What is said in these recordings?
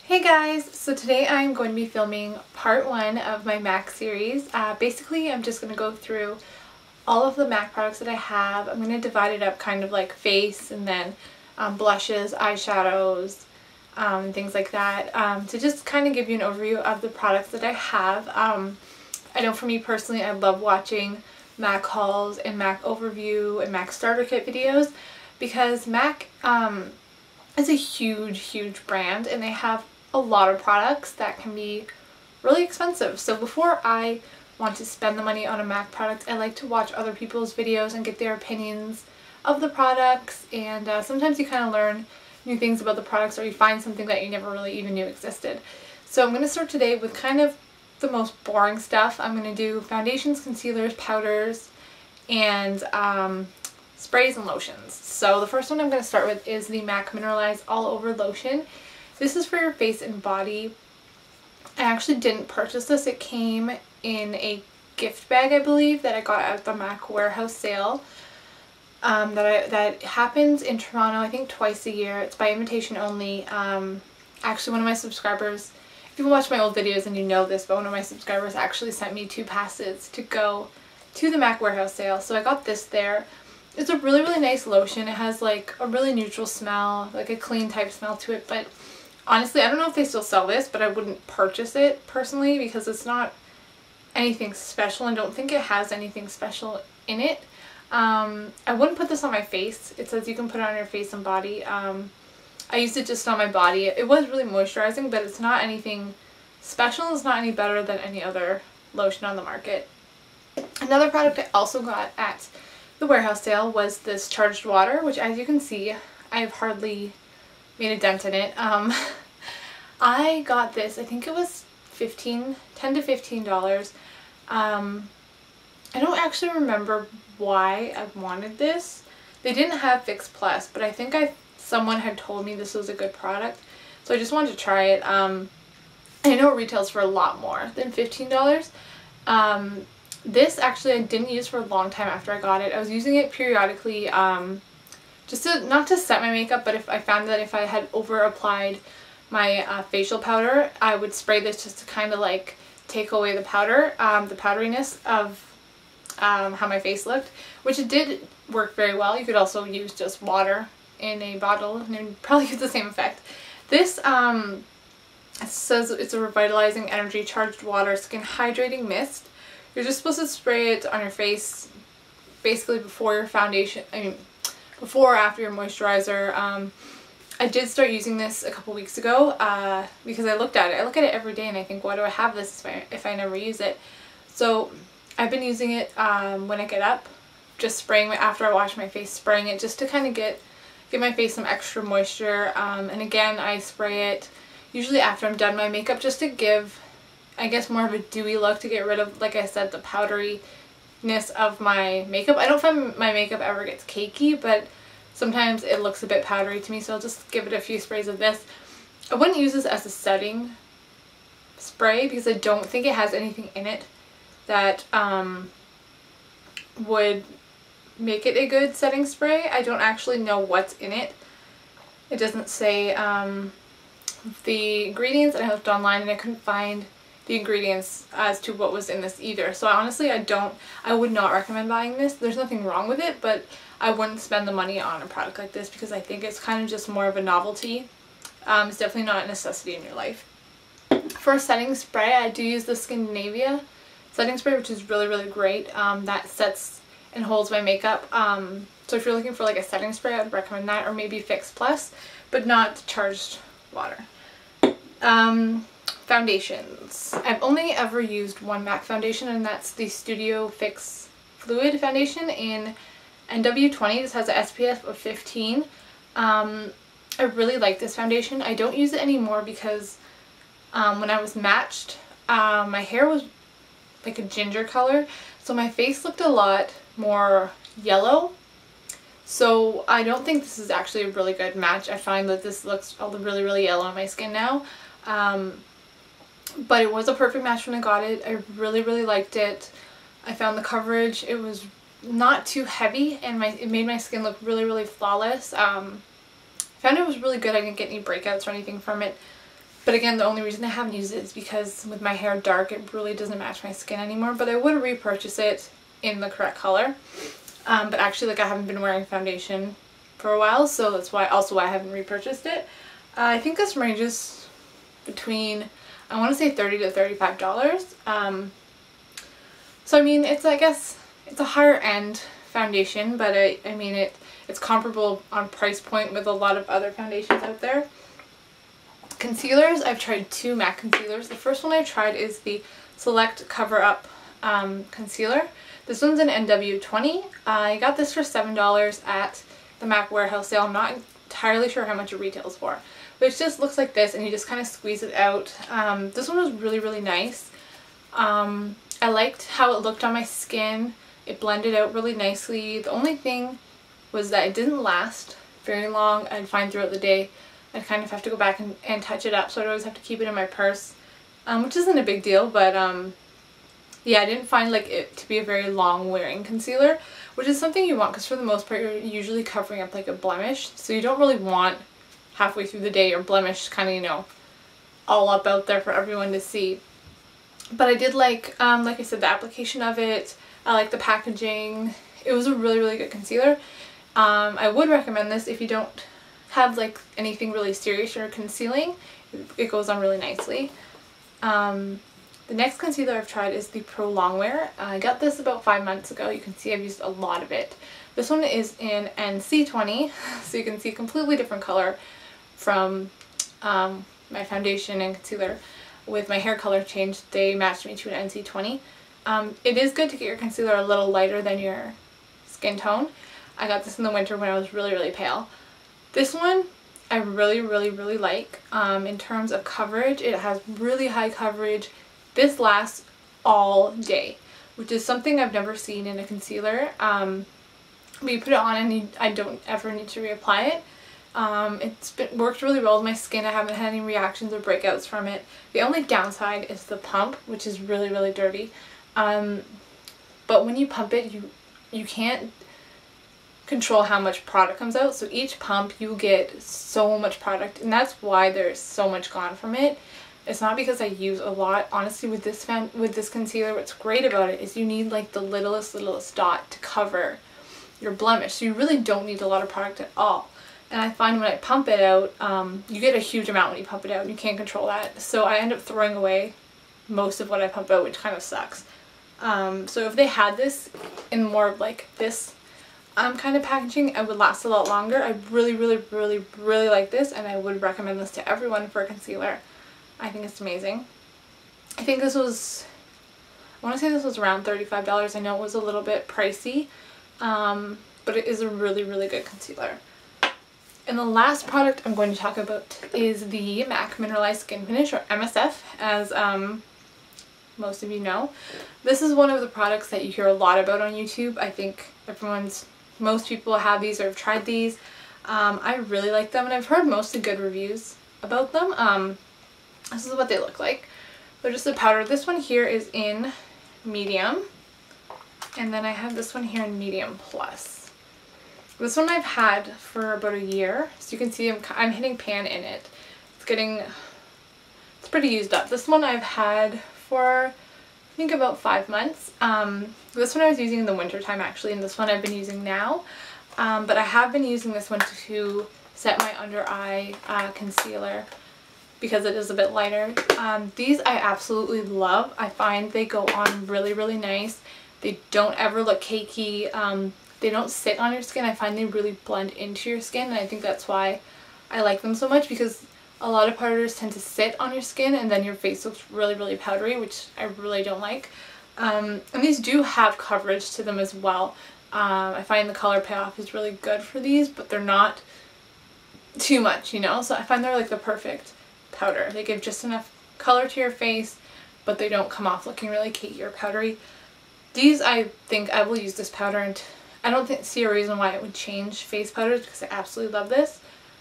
Hey guys, so today I'm going to be filming part 1 of my MAC series. Basically I'm just going to go through all of the MAC products that I have. I'm going to divide it up kind of like face and then blushes, eyeshadows, things like that, to just kind of give you an overview of the products that I have. I know for me personally, I love watching MAC hauls and MAC overview and MAC starter kit videos because MAC is a huge brand and they have a lot of products that can be really expensive. So before I want to spend the money on a MAC product, I like to watch other people's videos and get their opinions of the products, and sometimes you kind of learn new things about the products or you find something that you never really even knew existed. So I'm going to start today with kind of the most boring stuff. I'm going to do foundations, concealers, powders, and sprays and lotions. So the first one I'm going to start with is the MAC Mineralize All Over Lotion. This is for your face and body. I actually didn't purchase this. It came in a gift bag, I believe, that I got at the MAC warehouse sale. That happens in Toronto, I think twice a year. It's by invitation only. Actually, one of my subscribers, if you watch my old videos and you know this, but one of my subscribers actually sent me 2 passes to go to the MAC warehouse sale. So I got this there. It's a really nice lotion. It has like a really neutral smell, like a clean type smell to it, but honestly, I don't know if they still sell this, but I wouldn't purchase it personally because it's not anything special. I don't think it has anything special in it. I wouldn't put this on my face. It says you can put it on your face and body. I used it just on my body. It was really moisturizing, but it's not anything special. It's not any better than any other lotion on the market. Another product I also got at the warehouse sale was this charged water, which, as you can see, I have hardly made a dent in it. I got this, I think it was $10 to $15. I don't actually remember why I wanted this. They didn't have Fix Plus, but I think someone had told me this was a good product, so I just wanted to try it. I know it retails for a lot more than $15. This actually I didn't use for a long time after I got it. I was using it periodically, just to, not to set my makeup, but if I found that if I had over applied my facial powder, I would spray this just to kind of like take away the powder, the powderiness of how my face looked, which it did work very well. You could also use just water in a bottle and it would probably get the same effect. This it says it's a revitalizing energy charged water skin hydrating mist. You're just supposed to spray it on your face basically before your foundation, before or after your moisturizer. I did start using this a couple weeks ago because I looked at it. I look at it every day and I think, why do I have this if I never use it? So I've been using it when I get up, just spraying it after I wash my face, spraying it just to kind of get my face some extra moisture. And again, I spray it usually after I'm done my makeup just to give, I guess, more of a dewy look, to get rid of, like I said, the powderiness of my makeup. I don't find my makeup ever gets cakey, but sometimes it looks a bit powdery to me, so I'll just give it a few sprays of this. I wouldn't use this as a setting spray because I don't think it has anything in it that would make it a good setting spray. I don't actually know what's in it. It doesn't say the ingredients, and I looked online and I couldn't find the ingredients as to what was in this either. So honestly, I would not recommend buying this. There's nothing wrong with it, but I wouldn't spend the money on a product like this because I think it's kind of just more of a novelty. It's definitely not a necessity in your life. For a setting spray, I do use the Scandinavia setting spray, which is really great. That sets and holds my makeup. So if you're looking for like a setting spray, I would recommend that, or maybe Fix Plus, but not charged water. Foundations. I've only ever used one MAC foundation, and that's the Studio Fix Fluid Foundation in NW20. This has an SPF of 15. I really like this foundation. I don't use it anymore because when I was matched, my hair was like a ginger color, so my face looked a lot more yellow. So I don't think this is actually a really good match. I find that this looks really yellow on my skin now. But it was a perfect match when I got it. I really liked it. I found the coverage, it was not too heavy, and it made my skin look really flawless. I found it was really good. I didn't get any breakouts or anything from it. But again, the only reason I haven't used it is because with my hair dark, it really doesn't match my skin anymore. But I would repurchase it in the correct color. But actually, like, I haven't been wearing foundation for a while, so that's why I haven't repurchased it. I think this ranges between, I want to say $30 to $35. So I mean, I guess it's a higher end foundation, but I mean it's comparable on price point with a lot of other foundations out there. Concealers, I've tried 2 MAC concealers. The first one I've tried is the Select Cover Up concealer. This one's an NW20. I got this for $7 at the MAC warehouse sale. I'm not entirely sure how much it retails for, but it just looks like this, and you just kind of squeeze it out. This one was really, really nice. I liked how it looked on my skin. It blended out really nicely. The only thing was that it didn't last very long. I'd find throughout the day I'd kind of have to go back and touch it up, so I'd always have to keep it in my purse, which isn't a big deal, but yeah, I didn't find like it to be a very long wearing concealer, which is something you want because for the most part you're usually covering up like a blemish, so you don't really want halfway through the day your blemish kind of, you know, all up out there for everyone to see. But I did like I said, the application of it. I like the packaging. It was a really, really good concealer. I would recommend this if you don't have like anything really serious or concealing. It goes on really nicely. The next concealer I've tried is the Prolongwear. I got this about 5 months ago. You can see I've used a lot of it. This one is in NC20, so you can see a completely different color from my foundation and concealer. With my hair color changed, they matched me to an NC20. It is good to get your concealer a little lighter than your skin tone. I got this in the winter when I was really, really pale. This one I really, really, really like. In terms of coverage, it has really high coverage. This lasts all day, which is something I've never seen in a concealer. But you put it on and I don't ever need to reapply it. It's worked really well with my skin. I haven't had any reactions or breakouts from it. The only downside is the pump, which is really, really dirty. But when you pump it, you can't control how much product comes out. So each pump you get so much product, and that's why there's so much gone from it. It's not because I use a lot. Honestly, with this concealer, what's great about it is you need like the littlest dot to cover your blemish. So you really don't need a lot of product at all. And I find when I pump it out, you get a huge amount when you pump it out and you can't control that. So I end up throwing away most of what I pump out, which kind of sucks. So if they had this in more of like this kind of packaging, it would last a lot longer. I really, really, really, really like this, and I would recommend this to everyone for a concealer. I think it's amazing. I think this was, I want to say this was around $35. I know it was a little bit pricey, but it is a really, really good concealer. And the last product I'm going to talk about is the MAC Mineralized Skin Finish, or MSF, as most of you know. This is one of the products that you hear a lot about on YouTube. I think most people have these or have tried these. I really like them, and I've heard mostly good reviews about them. This is what they look like. They're just a powder. This one here is in medium, and then I have this one here in medium plus. This one I've had for about a year, so you can see I'm hitting pan in it. It's pretty used up. This one I've had for I think about 5 months. This one I was using in the winter time actually, and this one I've been using now. But I have been using this one to set my under eye concealer because it is a bit lighter. These I absolutely love. I find they go on really, really nice. They don't ever look cakey. They don't sit on your skin. I find they really blend into your skin, and I think that's why I like them so much, because a lot of powders tend to sit on your skin and then your face looks really, really powdery, which I really don't like. And these do have coverage to them as well. I find the color payoff is really good for these, but they're not too much, you know? So I find they're like the perfect powder. They give just enough color to your face, but they don't come off looking really cakey or powdery. These, I think I will use this powder, and I don't see a reason why it would change face powders because I absolutely love this.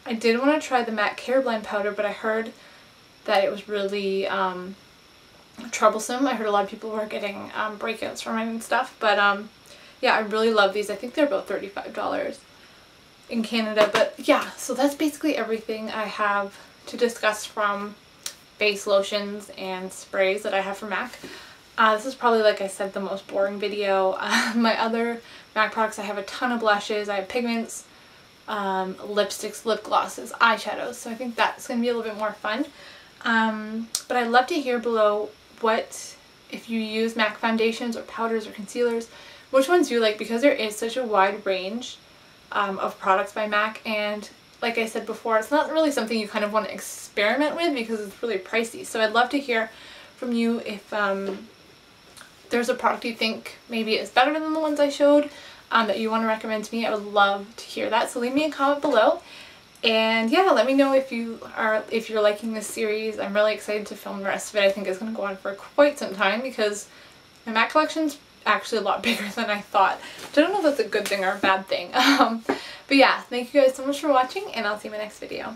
I did want to try the Matte Care Blend powder, but I heard that it was really troublesome. I heard a lot of people were getting breakouts from it and stuff, but yeah, I really love these. I think they're about $35 in Canada, but yeah, so that's basically everything I have to discuss from face lotions and sprays that I have from MAC. This is probably, like I said, the most boring video. My other MAC products, I have a ton of blushes, I have pigments, lipsticks, lip glosses, eyeshadows, so I think that's going to be a little bit more fun. But I'd love to hear below if you use MAC foundations or powders or concealers, which ones you like, because there is such a wide range of products by MAC, and like I said before, it's not really something you kind of want to experiment with because it's really pricey. So I'd love to hear from you if there's a product you think maybe is better than the ones I showed that you want to recommend to me. I would love to hear that, so leave me a comment below. And yeah, let me know if you're liking this series. I'm really excited to film the rest of it. I think it's going to go on for quite some time because my MAC collection's actually a lot bigger than I thought. I don't know if that's a good thing or a bad thing. But yeah, thank you guys so much for watching, and I'll see you in my next video.